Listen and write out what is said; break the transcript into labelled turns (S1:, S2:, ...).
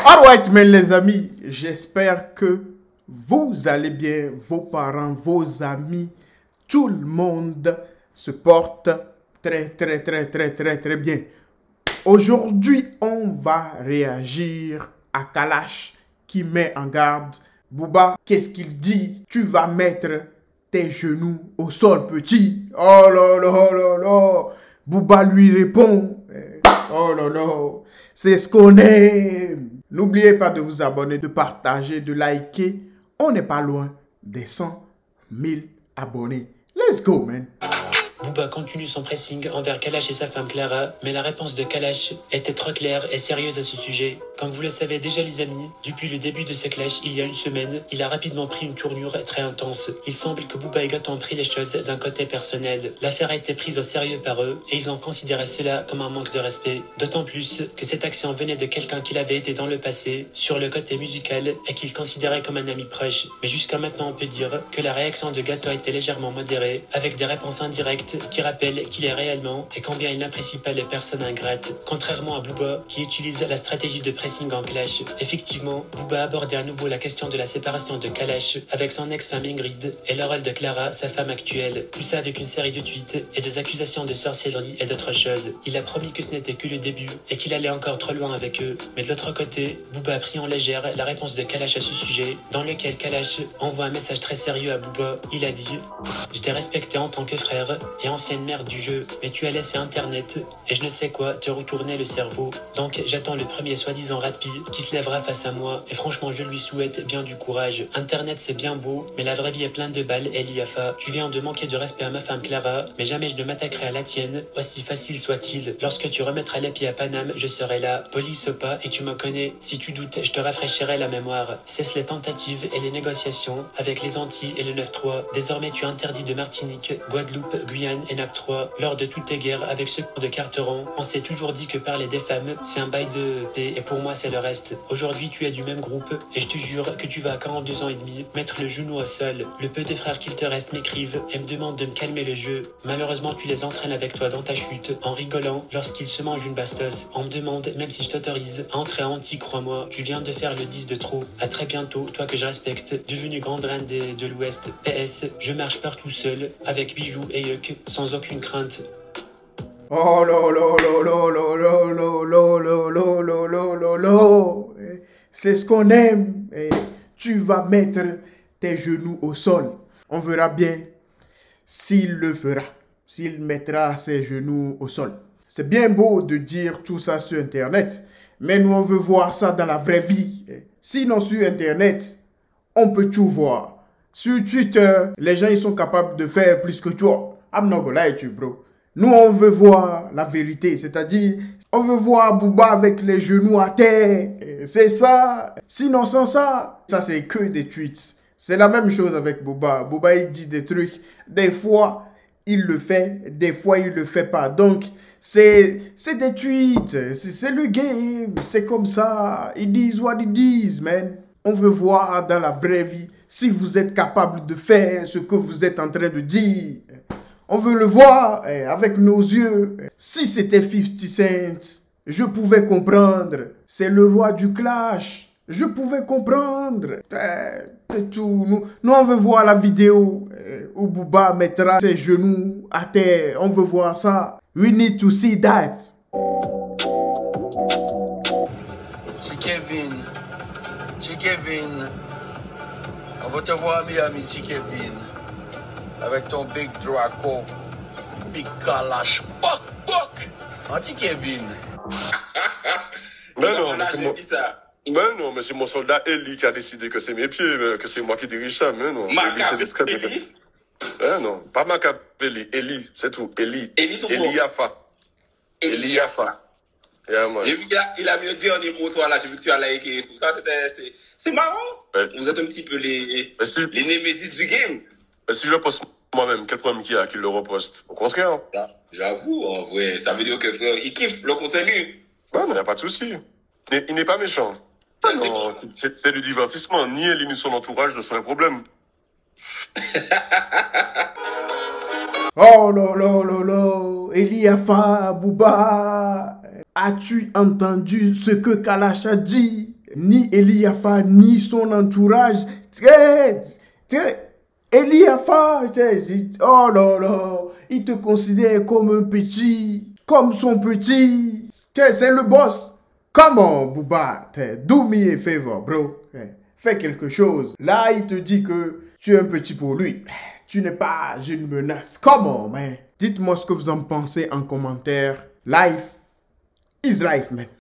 S1: Alright, mais les amis, j'espère que vous allez bien, vos parents, vos amis, tout le monde se porte très bien. Aujourd'hui, on va réagir à Kalash qui met en garde. Booba, qu'est-ce qu'il dit? Tu vas mettre tes genoux au sol, petit. Oh là là là là. Booba lui répond. Oh là là. C'est ce qu'on aime. N'oubliez pas de vous abonner, de partager, de liker. On n'est pas loin des 100 000 abonnés. Let's go, man.
S2: Booba continue son pressing envers Kalash et sa femme Clara, mais la réponse de Kalash était trop claire et sérieuse à ce sujet. Comme vous le savez déjà les amis, depuis le début de ce clash il y a une semaine, il a rapidement pris une tournure très intense. Il semble que Booba et Goth ont pris les choses d'un côté personnel. L'affaire a été prise au sérieux par eux et ils ont considéré cela comme un manque de respect. D'autant plus que cette action venait de quelqu'un qu'il avait été dans le passé, sur le côté musical et qu'il considérait comme un ami proche. Mais jusqu'à maintenant on peut dire que la réaction de Goth a été légèrement modérée, avec des réponses indirectes qui rappelle qu'il est réellement et combien il n'apprécie pas les personnes ingrates, contrairement à Booba qui utilise la stratégie de pressing en clash. Effectivement, Booba a abordé à nouveau la question de la séparation de Kalash avec son ex-femme Ingrid et le rôle de Clara, sa femme actuelle, tout ça avec une série de tweets et des accusations de sorcellerie et d'autres choses. Il a promis que ce n'était que le début et qu'il allait encore trop loin avec eux. Mais de l'autre côté, Booba a pris en légère la réponse de Kalash à ce sujet, dans lequel Kalash envoie un message très sérieux à Booba. Il a dit « Je t'ai respecté en tant que frère et ancienne mère du jeu, mais tu as laissé Internet et je ne sais quoi te retourner le cerveau. Donc j'attends le premier soi-disant ratpi qui se lèvera face à moi et franchement je lui souhaite bien du courage. Internet c'est bien beau, mais la vraie vie est pleine de balles et l'IAFA. Tu viens de manquer de respect à ma femme Clara, mais jamais je ne m'attaquerai à la tienne, aussi facile soit-il. Lorsque tu remettras les pieds à Paname, je serai là, police ou pas, et tu me connais. Si tu doutes, je te rafraîchirai la mémoire. Cesse les tentatives et les négociations avec les Antilles et le 9-3. Désormais tu es interdit de Martinique, Guadeloupe, Guyane et NAP 3. Lors de toutes tes guerres avec ceux de Carteron, on s'est toujours dit que parler des femmes, c'est un bail de paix et pour moi c'est le reste. Aujourd'hui tu es du même groupe et je te jure que tu vas à 42 ans et demi mettre le genou au sol. Le peu de frères qu'il te reste m'écrivent et me demandent de me calmer le jeu. Malheureusement tu les entraînes avec toi dans ta chute en rigolant lorsqu'ils se mangent une bastos. On me demande même si je t'autorise à entrer à Antilles, crois-moi, tu viens de faire le 10 de trop. À très bientôt, toi que je respecte, devenu grande reine de l'Ouest. PS, je marche partout seul avec bijoux et yuck sans aucune crainte.
S1: Oh là là là là là là là là là là là là là. C'est ce qu'on aime. Tu vas mettre tes genoux au sol. On verra bien s'il le fera, s'il mettra ses genoux au sol. C'est bien beau de dire tout ça sur Internet, mais nous on veut voir ça dans la vraie vie. Sinon sur Internet, on peut tout voir. Sur Twitter, les gens ils sont capables de faire plus que toi. I'm not gonna lie to you, bro. Nous, on veut voir la vérité, c'est-à-dire, on veut voir Booba avec les genoux à terre. C'est ça. Sinon, sans ça, ça c'est que des tweets. C'est la même chose avec Booba. Booba, il dit des trucs. Des fois, il le fait. Des fois, il le fait pas. Donc, c'est des tweets. C'est le game. C'est comme ça. Ils disent what ils disent, man. On veut voir dans la vraie vie si vous êtes capable de faire ce que vous êtes en train de dire. On veut le voir avec nos yeux. Si c'était 50 Cent, je pouvais comprendre. C'est le roi du clash. Je pouvais comprendre. C'est tout. Nous, on veut voir la vidéo où Booba mettra ses genoux à terre. On veut voir ça. We need to see that.
S3: Kevin, on va te voir à Miami, Kevin. Avec ton Big Draco, Big Kalash, Bok, Anti-Kevin.
S4: Mais non, mais c'est mon soldat Eli qui a décidé que c'est mes pieds, que c'est moi qui dirige ça, mais non.
S5: Machiavelli?
S4: Non, pas Machiavelli, Eli, c'est tout, Eli. Eliafa. Yeah,
S5: J'ai vu qu'il a mis un dernier mot, toi, là, j'ai vu que tu as liké et tout ça, c'est marrant. Ouais. Vous êtes un petit peu les némésis du game.
S4: Mais si je le poste moi-même, quel problème qu'il y a qu'il le reposte? Au contraire.
S5: J'avoue, en vrai, ça veut dire que frère, il kiffe le contenu.
S4: Ouais, mais il n'y a pas de souci. Il n'est pas méchant. Non, c'est du divertissement. Ni Eli ni son entourage ne sont un problème.
S1: Oh là là là là. Eliafa, Booba. As-tu entendu ce que Kalash a dit? Ni Eliafa, ni son entourage. Eliafa, oh là là, il te considère comme un petit, comme son petit. C'est le boss. Come on, Booba, do me a favor, bro. Fais quelque chose. Là, il te dit que tu es un petit pour lui. Tu n'es pas une menace. Come on, man. Dites-moi ce que vous en pensez en commentaire. Life is life, man.